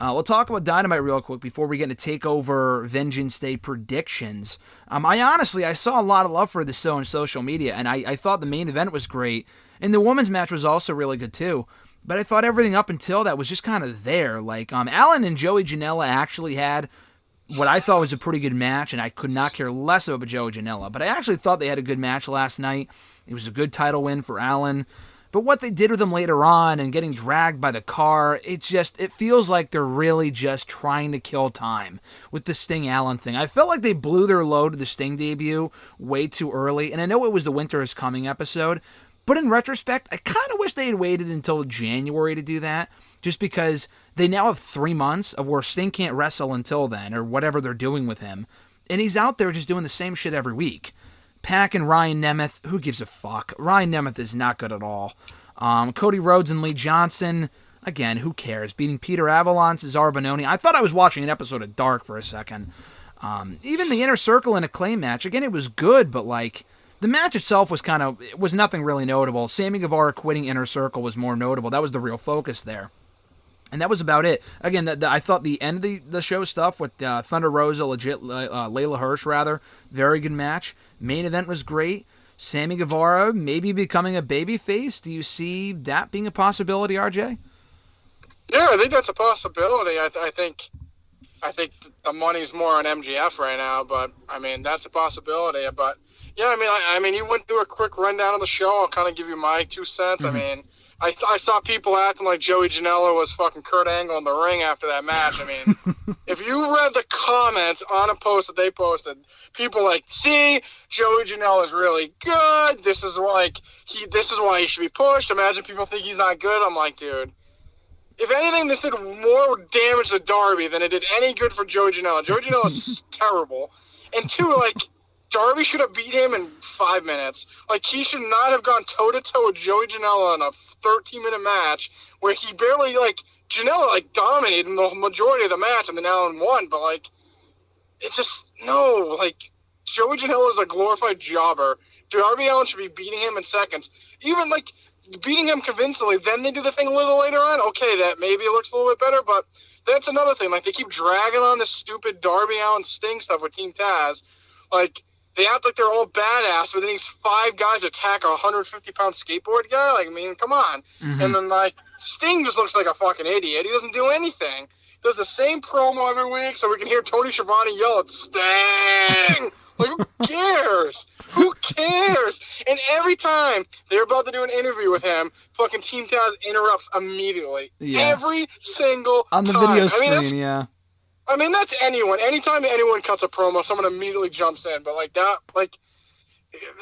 We'll talk about Dynamite real quick before we get into TakeOver Vengeance Day predictions. I saw a lot of love for this show on social media, and I thought the main event was great, and the women's match was also really good too. But I thought everything up until that was just kind of there. Like, Alan and Joey Janela actually had what I thought was a pretty good match, and I could not care less about Joey Janela. But I actually thought they had a good match last night. It was a good title win for Alan. But what they did with him later on and getting dragged by the car, it feels like they're really just trying to kill time with the Sting Allen thing. I felt like they blew their load to the Sting debut way too early, and I know it was the Winter is Coming episode, but in retrospect, I kind of wish they had waited until January to do that, just because they now have 3 months of where Sting can't wrestle until then, or whatever they're doing with him, and he's out there just doing the same shit every week. Pac and Ryan Nemeth, who gives a fuck? Ryan Nemeth is not good at all. Cody Rhodes and Lee Johnson, again, who cares? Beating Peter Avalon, Cesaro Bononi. I thought I was watching an episode of Dark for a second. Even the Inner Circle and Acclaim match, again, it was good, but like, the match itself was nothing really notable. Sammy Guevara quitting Inner Circle was more notable. That was the real focus there. And that was about it. Again, I thought the end of the show stuff with Thunder Rosa, Layla Hirsch, very good match. Main event was great. Sammy Guevara maybe becoming a babyface. Do you see that being a possibility, RJ? Yeah, I think that's a possibility. I think the money's more on MGF right now, but I mean that's a possibility. But yeah, I mean, you went through a quick rundown of the show. I'll kind of give you my 2 cents. Mm-hmm. I mean, I saw people acting like Joey Janela was fucking Kurt Angle in the ring after that match. I mean, if you read the comments on a post that they posted, people like, see, Joey Janela is really good. This is why he should be pushed. Imagine people think he's not good. I'm like, dude, if anything, this did more damage to Darby than it did any good for Joey Janela. Joey Janela is terrible. And 2, like, Darby should have beat him in 5 minutes. Like, he should not have gone toe-to-toe with Joey Janela in a 13-minute match where he barely, like, Janela, like, dominated in the majority of the match and then Allen won, but, like, it's just, no, like, Joey Janela is a glorified jobber. Darby Allin should be beating him in seconds. Even, like, beating him convincingly, then they do the thing a little later on. Okay, that maybe it looks a little bit better, but that's another thing. Like, they keep dragging on this stupid Darby Allin Sting stuff with Team Taz. Like, they act like they're all badass, but then these 5 guys attack a 150-pound skateboard guy. Like, I mean, come on. Mm-hmm. And then, like, Sting just looks like a fucking idiot. He doesn't do anything. Does the same promo every week so we can hear Tony Schiavone yell at Sting. Like, who cares? Who cares? And every time they're about to do an interview with him, fucking Team Taz interrupts immediately. Yeah. Every single on the time. video screen, yeah. I mean, that's anyone. Anytime anyone cuts a promo, someone immediately jumps in. But, like, that, like,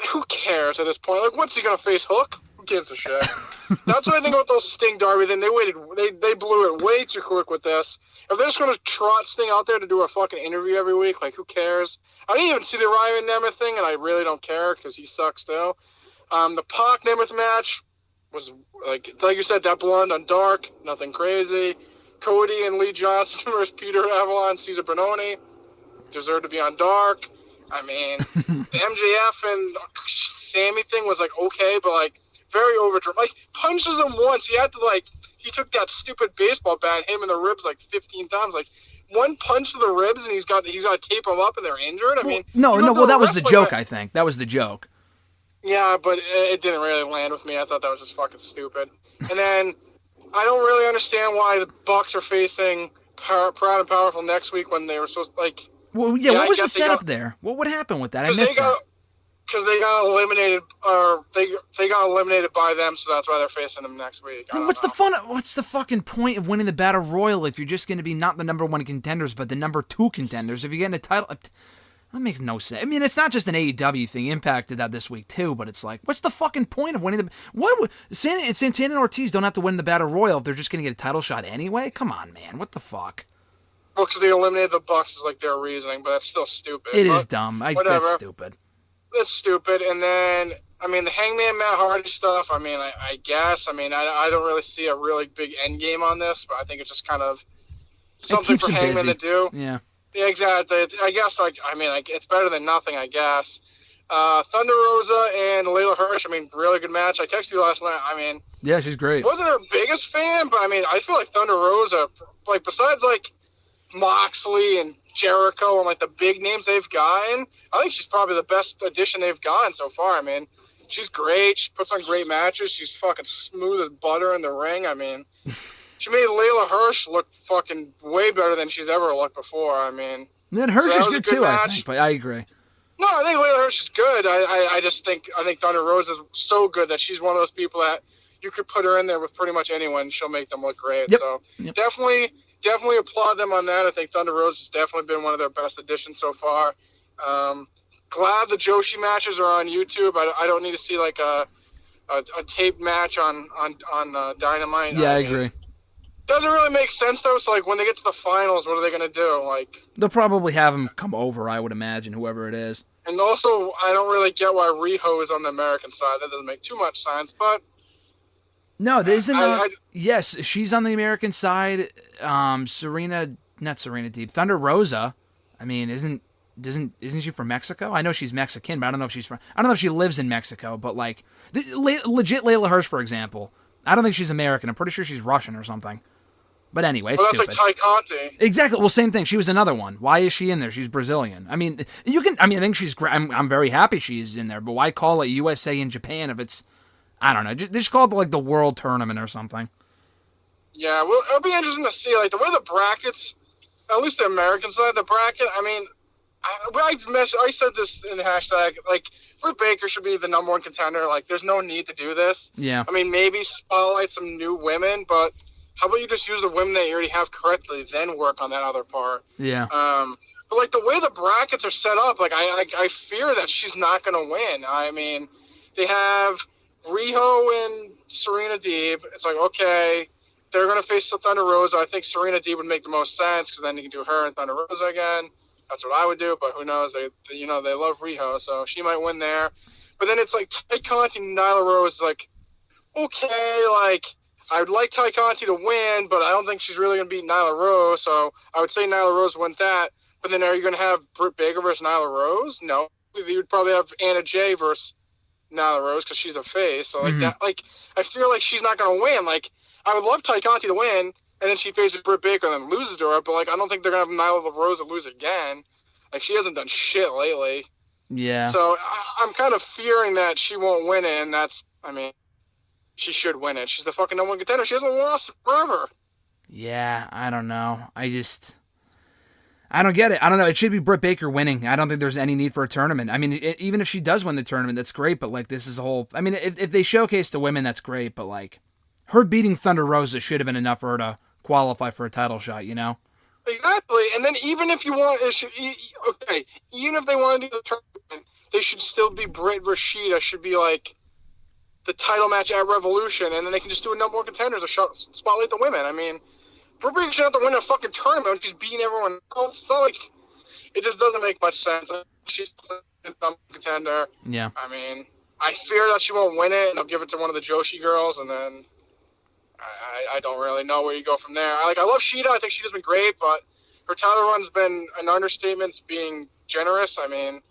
who cares at this point? Like, what's he going to face, Hook? Who gives a shit? That's what I think about those Sting Darby. Then they blew it way too quick with this. If they're just going to trot Sting out there to do a fucking interview every week, like, who cares? I didn't even see the Ryan Nemeth thing, and I really don't care because he sucks too. The Pac Nemeth match was, like you said, that blonde on Dark, nothing crazy. Cody and Lee Johnson versus Peter Avalon, Cesar Bononi, deserved to be on Dark. I mean, the MJF and Sammy thing was, like, okay, but, like, very overdrawn. Like, punches him once. He took that stupid baseball bat, hit him in the ribs, like, 15 times. Like, one punch to the ribs, and he's got to tape them up, and they're injured. I mean, well, that was the joke, I think. That was the joke. Yeah, but it didn't really land with me. I thought that was just fucking stupid. And then I don't really understand why the Bucks are facing Proud and Powerful next week when they were supposed to, like... Well, yeah, what was the setup there? What would happen with that? I missed that. Because they got eliminated, or they got eliminated by them, so that's why they're facing them next week. What's the fucking point of winning the Battle Royal if you're just going to be not the number 1 contenders, but the number 2 contenders? If you're getting a title, that makes no sense. I mean, it's not just an AEW thing. Impact did that this week too, but it's like, what's the fucking point of winning the? What would Santana and Ortiz don't have to win the Battle Royal if they're just going to get a title shot anyway? Come on, man, what the fuck? Well, because they eliminated the Bucks is like their reasoning, but that's still stupid. It is dumb. That's stupid. That's stupid. And then, I mean, the Hangman Matt Hardy stuff, I mean, I guess. I mean, I don't really see a really big end game on this, but I think it's just kind of something for Hangman to do. Yeah. Yeah, exactly. I guess, like, I mean, it's better than nothing, I guess. Thunder Rosa and Layla Hirsch. I mean, really good match. I texted you last night. I mean, Yeah, she's great. wasn't her biggest fan, but I mean, I feel like Thunder Rosa, like besides like Moxley and Jericho and like the big names they've gotten, I think she's probably the best addition they've gotten so far. I mean, she's great. She puts on great matches. She's fucking smooth as butter in the ring. I mean, she made Layla Hirsch look fucking way better than she's ever looked before. I mean, And then Hirsch so is good too, match. I think. But I agree. No, I think Layla Hirsch is good. I just think Thunder Rosa is so good that she's one of those people that you could put her in there with pretty much anyone. She'll make them look great. Yep. So Yep. definitely applaud them on that. I think Thunder Rosa has definitely been one of their best additions so far. Glad the Joshi matches are on YouTube. I don't need to see like a taped match on Dynamite. Yeah, I mean, agree. Doesn't really make sense though. So like when they get to the finals, what are they gonna do? Like, They'll probably have him come over, I would imagine, whoever it is. and also I don't really get why Riho is on the American side. That doesn't make too much sense. But No, there isn't. I- Yes, she's on the American side. Not Serena Deeb. Thunder Rosa. I mean, isn't she from Mexico? I know she's Mexican, but I don't know if she's from. I don't know if she lives in Mexico. But like, legit Layla Hirsch, for example. I don't think she's American. I'm pretty sure she's Russian or something. But anyway, it's well, that's stupid. like Ty Conti. Exactly. Well, same thing. She was another one. Why is she in there? She's Brazilian. I mean, you can. I mean, I think she's great. I'm very happy she's in there. But why call it USA and Japan if it's? I don't know. Just call it like the World Tournament or something. Yeah, well, it'll be interesting to see like the way the brackets, at least the American side of the bracket. I mean, I said this in the hashtag. Like, Britt Baker should be the number one contender. Like, there's no need to do this. Yeah. I mean, maybe spotlight some new women, but how about you just use the women that you already have correctly, then work on that other part. Yeah. But like the way the brackets are set up, like I fear that she's not going to win. I mean, they have Riho and Serena Deeb. It's like, okay, they're going to face the Thunder Rosa. I think Serena Deeb would make the most sense because then you can do her and Thunder Rosa again. That's what I would do, but who knows? They love Riho, so she might win there. But then it's like Ty Conti and Nyla Rose is like, okay, like I would like Ty Conti to win, but I don't think she's really going to beat Nyla Rose, so I would say Nyla Rose wins that. But then are you going to have Britt Baker versus Nyla Rose? No. You would probably have Anna Jay versus Nyla Rose because she's a face. So like that, like I feel like she's not going to win. Like I would love Ty Conti to win, and then she faces Britt Baker and then loses to her. But like I don't think they're going to have Nyla Rose lose again. Like she hasn't done shit lately. Yeah. So I'm kind of fearing that she won't win it, and she should win it. She's the fucking number one contender. She hasn't lost forever. Yeah, I don't know. I don't get it. I don't know. It should be Britt Baker winning. I don't think there's any need for a tournament. I mean, even if she does win the tournament, that's great. But like, this is a whole. I mean, if they showcase the women, that's great. But like, her beating Thunder Rosa should have been enough for her to qualify for a title shot. You know? Exactly. And then even if you want, even if they want to do the tournament, they should still be Britt Rashida. Should be like the title match at Revolution, and then they can just do a number one contenders to spotlight the women. I mean, Britt Baker should have to win a fucking tournament when she's beating everyone else. It's not like it just doesn't make much sense. She's a number one contender. Yeah. I mean, I fear that she won't win it, and they'll give it to one of the Joshi girls, and then I don't really know where you go from there. I love Shida. I think Shida's been great, but her title run's been an understatement being generous. I mean,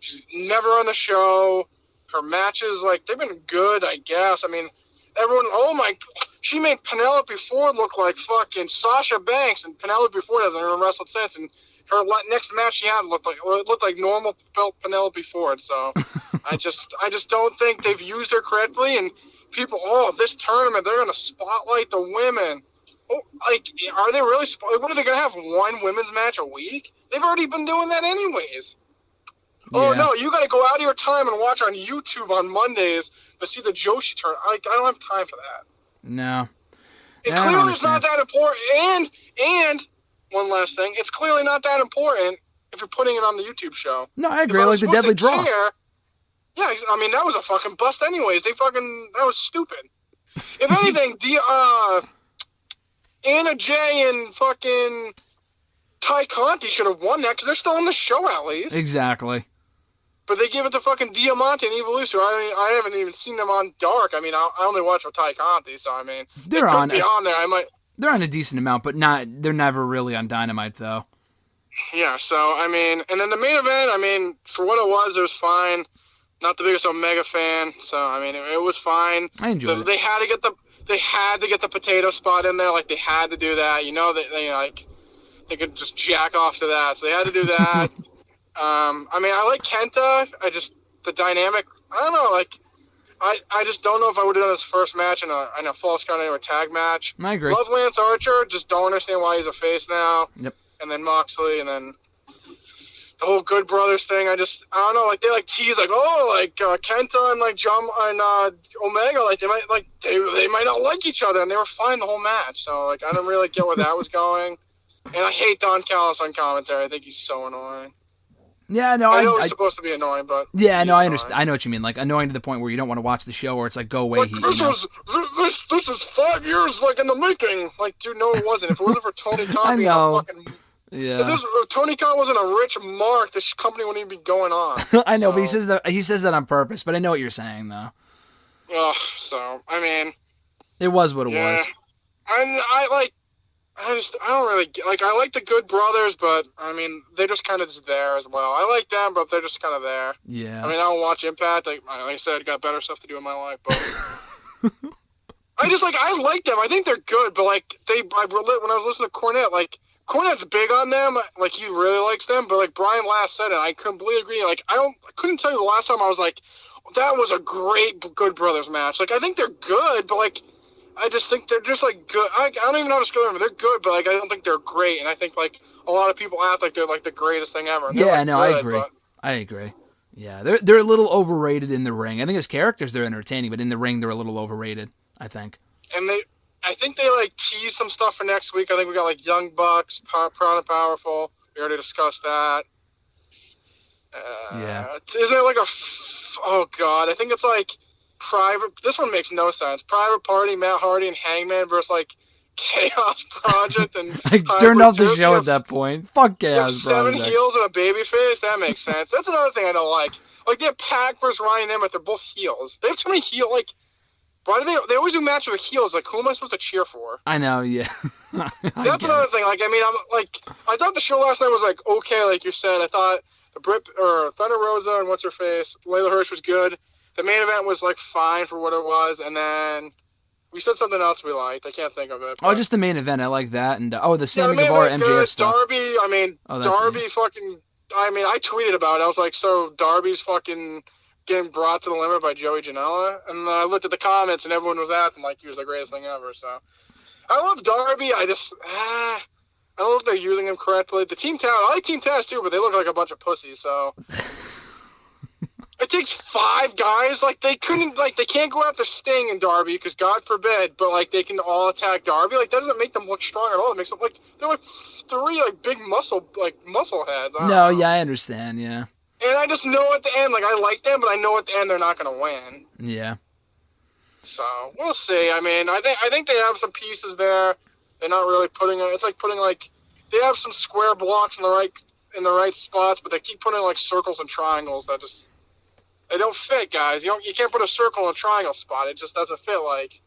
she's never on the show. Her matches, like, they've been good, I guess. I mean, everyone, she made Penelope Ford look like fucking Sasha Banks, and Penelope Ford hasn't even wrestled since, and her next match she had looked like normal Penelope Ford, so I just don't think they've used her correctly, and people, this tournament, they're going to spotlight the women. Oh, like, are they really? What are they going to have, one women's match a week? They've already been doing that anyways. Yeah. Oh, no, you got to go out of your time and watch on YouTube on Mondays to see the Joshi tournament. I don't have time for that. No. It clearly is not that important. And one last thing, it's clearly not that important if you're putting it on the YouTube show. No, I agree. Like the Deadly Draw. Yeah, I mean, that was a fucking bust anyways. That was stupid. If anything, Anna Jay and fucking Ty Conti should have won that because they're still on the show at least. Exactly. But they give it to fucking Diamante and Evil Uso. I haven't even seen them on Dark. I mean, I only watch with Ty Conti, so I mean, they're on there. I might. They're on a decent amount, but they're never really on Dynamite though. Yeah. So I mean, and then the main event. I mean, for what it was fine. not the biggest Omega fan, so I mean it was fine. I enjoyed it. They had to get the potato spot in there, like they had to do that. They could just jack off to that, so they had to do that. I mean, I like Kenta. The dynamic. I don't know, like. I just don't know if I would have done this first match in a false count anywhere tag match. I agree. Love Lance Archer, just don't understand why he's a face now. Yep. And then Moxley, and then the whole Good Brothers thing. I don't know, like they like tease like, oh, like Kenta and like John and Omega, like they might not like each other, and they were fine the whole match. So like I don't really get where that was going. And I hate Don Callis on commentary. I think he's so annoying. Yeah, no, I know it's supposed to be annoying, but yeah, no, I understand. I know what you mean. Like annoying to the point where you don't want to watch the show, or it's like go away. Like, this is 5 years like in the making. Like, dude, no, it wasn't. If it wasn't for Tony Khan I being know. a fucking if Tony Khan wasn't a rich mark, this company wouldn't even be going on. I know, but he says that on purpose. But I know what you're saying, though. So I mean, it was what it was. And I don't really like. I like the Good Brothers, but I mean, they're just kind of just there as well. I like them, but they're just kind of there. Yeah. I mean, I don't watch Impact. Like I said, got better stuff to do in my life. But I like them. I think they're good, but like when I was listening to Cornette, like Cornette's big on them. Like he really likes them, but like Brian last said it, I completely agree. Like I couldn't tell you the last time I was like, that was a great Good Brothers match. Like I think they're good, but like. I just think they're just like good. I don't even know how to describe them. They're good, but like I don't think they're great. And I think like a lot of people act like they're like the greatest thing ever. And yeah, like, no, good, I agree. But... I agree. Yeah, they're a little overrated in the ring. I think as characters they're entertaining, but in the ring they're a little overrated. I think. And I think they like tease some stuff for next week. I think we got like Young Bucks, Proud and Powerful. We already discussed that. Yeah. Isn't there like oh god, I think it's like. This one makes no sense. Private Party, Matt Hardy, and Hangman versus like Chaos Project and I turned off the show at that point. Fuck Chaos Project. 7 heels and a babyface. That makes sense. That's another thing I don't like. Like they have Pac versus Ryan Emmett. They're both heels. They have too many heels. Like why do they always do matches with heels? Like who am I supposed to cheer for? I know. Yeah. That's another thing. Like I mean, I thought the show last night was like okay. Like you said, I thought the Thunder Rosa and what's her face, Layla Hirsch was good. The main event was, like, fine for what it was, and then we said something else we liked. I can't think of it. But... Oh, just the main event. I like that. And, the Sammy Guevara MJF good. stuff. Darby, I mean, I tweeted about it. I was like, so Darby's fucking getting brought to the limit by Joey Janela? And then I looked at the comments, and everyone was acting like he was the greatest thing ever, so. I love Darby. I don't know if they're using him correctly. The Team Taz, I like Team Taz, too, but they look like a bunch of pussies, so... It takes 5 guys. Like they can't go after Sting and Darby because God forbid, but like they can all attack Darby. Like that doesn't make them look strong at all. It makes them like they're like 3 like big muscle heads. I understand. Yeah. And I just know at the end, like I like them, but I know at the end they're not gonna win. Yeah. So we'll see. I mean, I think they have some pieces there. They're not really putting it. It's like putting like they have some square blocks in the right spots, but they keep putting like circles and triangles that just. They don't fit, guys. You can't put a circle in a triangle spot. It just doesn't fit. Like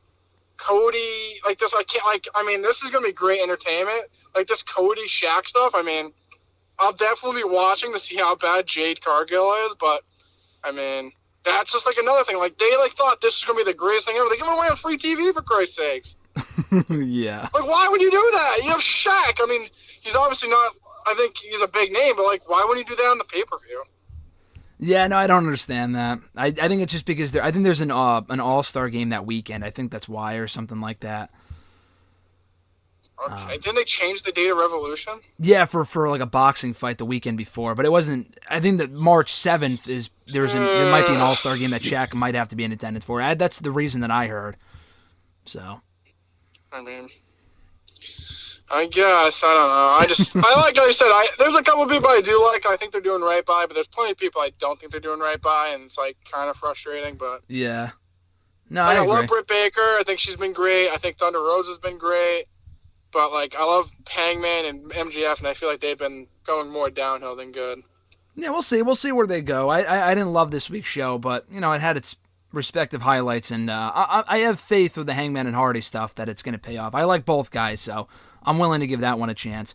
Cody, like this. I mean, this is gonna be great entertainment. Like this Cody Shaq stuff. I mean, I'll definitely be watching to see how bad Jade Cargill is. But I mean, that's just like another thing. Like they thought this was gonna be the greatest thing ever. They give it away on free TV for Christ's sakes. Yeah. Like why would you do that? You have Shaq. I mean, he's obviously not. I think he's a big name, but like, why would you do that on the pay-per-view? Yeah, no, I don't understand that. I think it's just because I think there's an All-Star game that weekend. I think that's why, or something like that. Okay. Didn't they change the date of Revolution? Yeah, for like a boxing fight the weekend before, but it wasn't. I think that March 7th is there might be an All-Star game that Shaq might have to be in attendance for. That's the reason that I heard. So. I mean. I guess. I don't know. I like how you said, there's a couple of people I do like. I think they're doing right by, but there's plenty of people I don't think they're doing right by, and it's like kind of frustrating. But yeah, no, I agree. love Britt Baker. I think she's been great. I think Thunder Rosa's been great. But like, I love Hangman and MGF, and I feel like they've been going more downhill than good. Yeah, we'll see. We'll see where they go. I didn't love this week's show, but it had its respective highlights, and I have faith with the Hangman and Hardy stuff that it's going to pay off. I like both guys, so I'm willing to give that one a chance.